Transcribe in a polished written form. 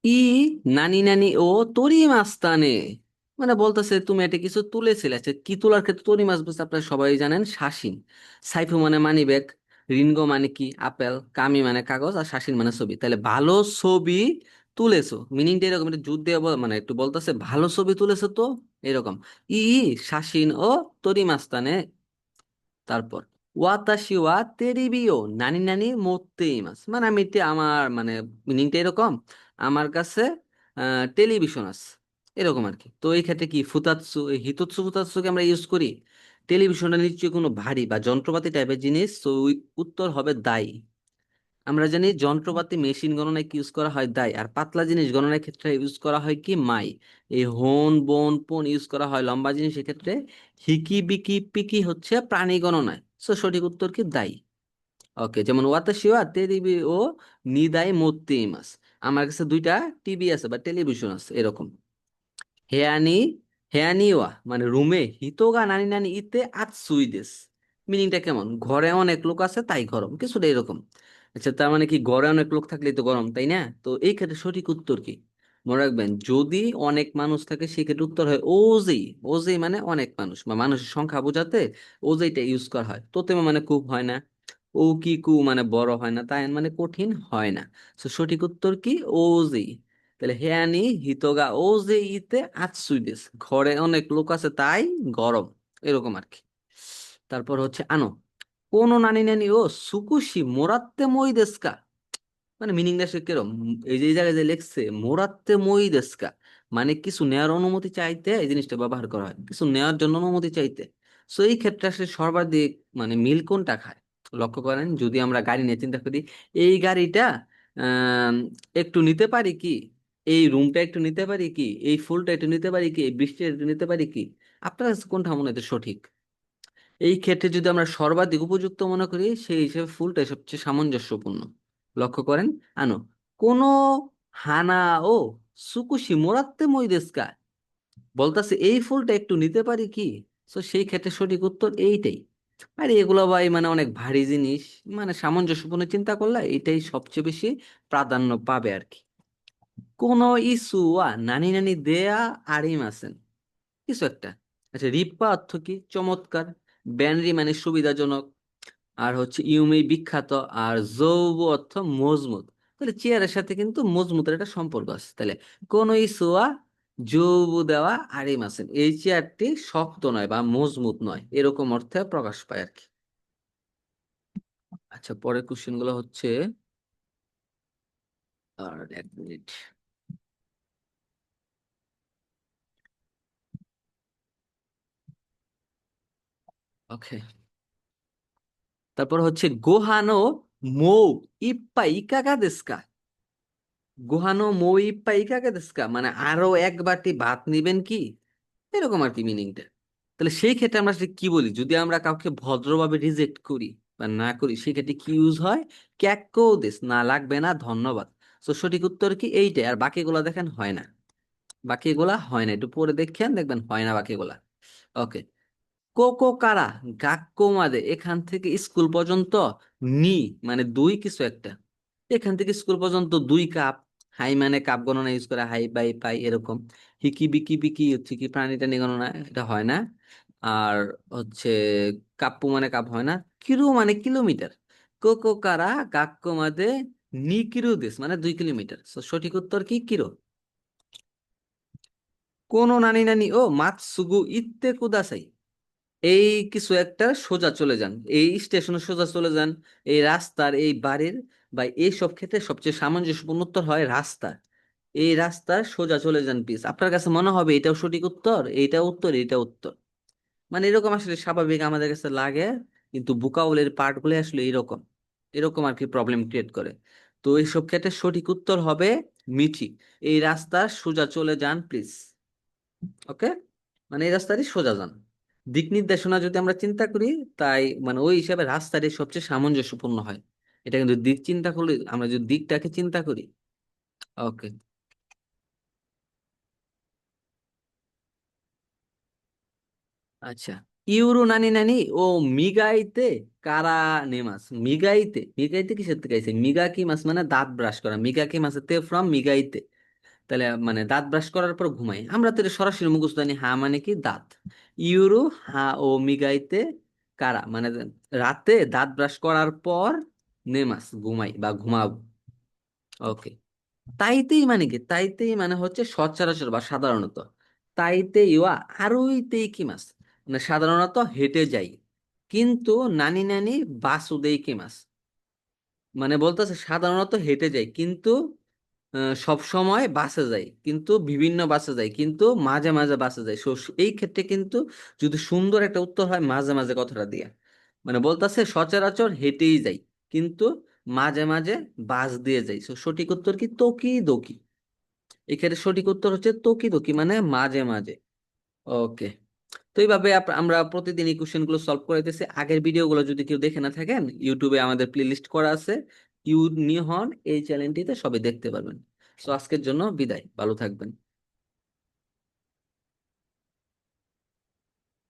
ই নানি নানি ও তরি মাস্তানে, মানে বলতেছে তুমি এটা কিছু তুলেছিলে। আচ্ছা, কি তোলার ক্ষেত্রে তরি মাছ বুঝতে আপনারা সবাই জানেন শাসিন। সাইফু মানে মানি ব্যাগ, রিনগো মানে কি আপেল, কামি মানে কাগজ, আর শাসিন মানে ছবি। তাহলে ভালো ছবি তুলেছো মিনিংটা এরকম, একটু জোর দিয়ে মানে একটু বলতেছে ভালো ছবি তুলেছো তো এরকম। ই শাসিন ও তরি মাস্তানে। তারপর ওয়াতাশি ওয়া তেরিবিও নানি নানি মোত্তেই মাস, মানে আমি আমার মানে মিনিংটা এরকম, আমার কাছে টেলিভিশন আছে এরকম আর কি। তো এই ক্ষেত্রে কি ফুতাৎসু, এই হিতৎসু ফুতাৎসুকে আমরা ইউজ করি। টেলিভিশনটা নিশ্চয়ই কোনো ভারী বা যন্ত্রপাতি টাইপের জিনিস, তো উত্তর হবে দায়ী। আমরা জানি যন্ত্রপাতি মেশিন গণনায় ইউজ করা হয় দায়, আর পাতলা জিনিস গণনার ক্ষেত্রে ইউজ করা হয় কি মাই। এই হোন বোন পোন ইউজ করা হয় লম্বা জিনিস ক্ষেত্রে। হিকি বিকি পিকি হচ্ছে প্রাণী গণনায়। সো সঠিক উত্তর কি দাই। ওকে, যেমন ওয়াতাশি ওয়া তেরিবি ও নিদাই মোত্তেইমাস, আমার কাছে দুইটা টিভি আছে বা টেলিভিশন আছে এরকম। হেয়ানি হেয়ানিওয়া মানে রুমে হিতোগা নানি নানি ইতে আতসুইদেস, মিনিংটা কেমন, ঘরে অনেক লোক আছে তাই গরম, কিছুটা এরকম। আচ্ছা, তার মানে কি ঘরে অনেক লোক থাকলেই তো গরম, তাই না? তো এই ক্ষেত্রে সঠিক উত্তর কি? মনে রাখবেন, যদি অনেক মানুষ থাকে সেক্ষেত্রে উত্তর হয় ওজেই। ওজেই মানে অনেক মানুষ বা মানুষের সংখ্যা বোঝাতে ওজেইটা ইউজ করা হয়। তোতেমা মানে খুব হয় না, ও কি কু মানে বড় হয় না, তাই মানে কঠিন হয় না। তো সঠিক উত্তর কি ওজেই। তাহলে হেয়ানি হিতোগা ও যে ইতে আতসুইদেস, ঘরে অনেক লোক আছে তাই গরম, এরকম আর কি। তারপর হচ্ছে আনো কোন নানি নানি ও সুকুশি মোরাত্তে মই দেস্কা, মানে মিনিংটা সে কিরম, এই যে এই জায়গায় যে লেখছে মোরাত্তে মই দেস্কা, মানে কিছু নেওয়ার অনুমতি চাইতে এই জিনিসটা ব্যবহার করা হয়, কিছু নেওয়ার জন্য অনুমতি চাইতে। সো এই ক্ষেত্রে আসলে সর্বাধিক মানে মিল কোনটা খায়? লক্ষ্য করেন, যদি আমরা গাড়ি নিয়ে চিন্তা করি, এই গাড়িটা আহ একটু নিতে পারি কি, এই রুমটা একটু নিতে পারি কি, এই ফুলটা একটু নিতে পারি কি, এই বৃষ্টিটা একটু নিতে পারি কি, আপনার কাছে কোনটা মনে হয় সঠিক? এই ক্ষেত্রে যদি আমরা সর্বাধিক উপযুক্ত মনে করি, সেই হিসেবে ফুলটাই সবচেয়ে সামঞ্জস্যপূর্ণ। লক্ষ্য করেন, আনো কোন হানা ও সুকুশি মোরাত্তে মই দেস্কা, বলতাছে এই ফুলটা একটু নিতে পারি কি। তো সেই ক্ষেত্রে সঠিক উত্তর এইটাই। আর এগুলো ভাই মানে অনেক ভারী জিনিস, মানে সামঞ্জস্যপূর্ণ চিন্তা করলে এটাই সবচেয়ে বেশি প্রাধান্য পাবে আর কি। কোন ইসুয়া নানি নানি দেয়া আরিম আছেন, কিছু একটা। আচ্ছা, রিপ্পা অর্থ কি? চমৎকার। ব্যানরি মানে সুবিধাজনক। আর হচ্ছে ইউমি বিখ্যাত। আর জৌব অর্থ মজবুত। তাহলে চেয়ারের সাথে কিন্তু মজবুতের একটা সম্পর্ক আছে। তাহলে কোন ইসুয়া যৌবু দেওয়া আরিম আছেন, এই চেয়ারটি শক্ত নয় বা মজবুত নয়, এরকম অর্থে প্রকাশ পায় আর কি। আচ্ছা, পরের কোশ্চেন গুলো হচ্ছে, আর এক মিনিট। ওকে, তারপর হচ্ছে গোহানো মৌ ইপ্পা ইকাগা দেস্কা। গুহানো মই পাইকাকে দেস্কা, মানে আরো এক বাটি ভাত নিবেন কি, এরকম আর কি মিনিংটা। তাহলে সেই ক্ষেত্রে আমরা আসলে কি বলি, যদি আমরা কাউকে ভদ্রভাবে রিজেক্ট করি বা না করি, সেক্ষেত্রে কি ইউজ হয়? ক্যাকো দেশ, না লাগবে না ধন্যবাদ। তো সঠিক উত্তর কি এইটাই। আর বাকিগুলা দেখেন হয় না, বাকিগুলা হয় না, একটু পরে দেখেন দেখবেন হয় না বাকিগুলা। ওকে, কোকো কারা গাক্কো মাদে, এখান থেকে স্কুল পর্যন্ত নি মানে দুই কিছু একটা, এখান থেকে স্কুল পর্যন্ত 2 কাপ। হাই মানে কাপ গণনা ইউজ করে, হাই বাই পাই এরকম। হিকি বিকি বিকি হচ্ছে কি প্রাণী টানি গণনা, এটা হয় না। আর হচ্ছে কাপ্পু মানে কাপ হয় না। কিরু মানে কিলোমিটার। কোকো কারা গাক্কো মাদে নি কিরু দেশ মানে 2 কিলোমিটার। So, সঠিক উত্তর কি কিরো। কোন নানি নানি ও মাতসুগু ইত্তে কুদাসাই, এই কিছু একটা সোজা চলে যান, এই স্টেশনে সোজা চলে যান, এই রাস্তার এই বাড়ির বা এই সব ক্ষেত্রে সবচেয়ে সামঞ্জস্যপূর্ণ উত্তর হয় রাস্তা। এই রাস্তার সোজা চলে যান প্লিজ। আপনার কাছে মনে হবে এটাও সঠিক উত্তর, এইটা উত্তর, এইটা উত্তর, মানে এরকম আসলে স্বাভাবিক আমাদের কাছে লাগে। কিন্তু বুকাবুলের পার্ট গুলো আসলে এরকম, এরকম আর কি প্রবলেম ক্রিয়েট করে। তো এইসব ক্ষেত্রে সঠিক উত্তর হবে মিঠি, এই রাস্তা সোজা চলে যান প্লিজ। ওকে, মানে এই রাস্তারই সোজা যান। দিক নির্দেশনা যদি আমরা চিন্তা করি, তাই মানে ওই হিসাবে রাস্তাটি সবচেয়ে সামঞ্জস্যপূর্ণ হয়। এটা কিন্তু দিক চিন্তা করলে, আমরা যদি দিকটাকে চিন্তা করি। ওকে, আচ্ছা, ইউরো নানি নানি ও মিগাইতে কারা নেমাস, মিগাইতে, মিগাইতে কিসের থেকে আইছে? মিগা কি মাছ মানে দাঁত ব্রাশ করা, মিগা কি মাছের থেকে ফ্রম মিগাইতে। তাহলে মানে দাঁত ব্রাশ করার পর ঘুমাই, আমরা তো এটা সরাসরি মুখস্থ জানি। হা মানে কি দাঁত। ইউরো হা ও মিগাইতে কারা, মানে রাতে দাঁত ব্রাশ করার পর নেমাস ঘুমাই বা ঘুমাবো। ওকে। তাইতেই মানে কি, তাইতেই মানে হচ্ছে সচরাচর বা সাধারণত। তাইতে ইয়া আরুইতেই কি মাস, মানে সাধারণত হেঁটে যাই, কিন্তু নানি নানি বাসুদেই কি মাস, মানে বলতেছে সাধারণত হেঁটে যাই কিন্তু সব সময় বাসে যাই, কিন্তু বিভিন্ন বাসে যাই, কিন্তু মাঝে মাঝে বাসে যাই। এই ক্ষেত্রে কিন্তু যদি সুন্দর একটা উত্তর হয় মাঝে মাঝে কথাটা দিয়ে, মানে বলতেছে সচরাচর হেঁটেই যাই কিন্তু মাঝে মাঝে বাস দিয়ে যাই। সঠিক উত্তর কি তকি দকি। এক্ষেত্রে সঠিক উত্তর হচ্ছে তকি দকি মানে মাঝে মাঝে। ওকে। তো এইভাবে আমরা প্রতিদিন এই কোশ্চেন গুলো সলভ করাইতেছি। আগের ভিডিওগুলো যদি কেউ দেখে না থাকেন, ইউটিউবে আমাদের প্লেলিস্ট করা আছে, ইউ নিহন এই চ্যানেলটিতে সবাই দেখতে পারবেন। তো আজকের জন্য বিদায়, ভালো থাকবেন।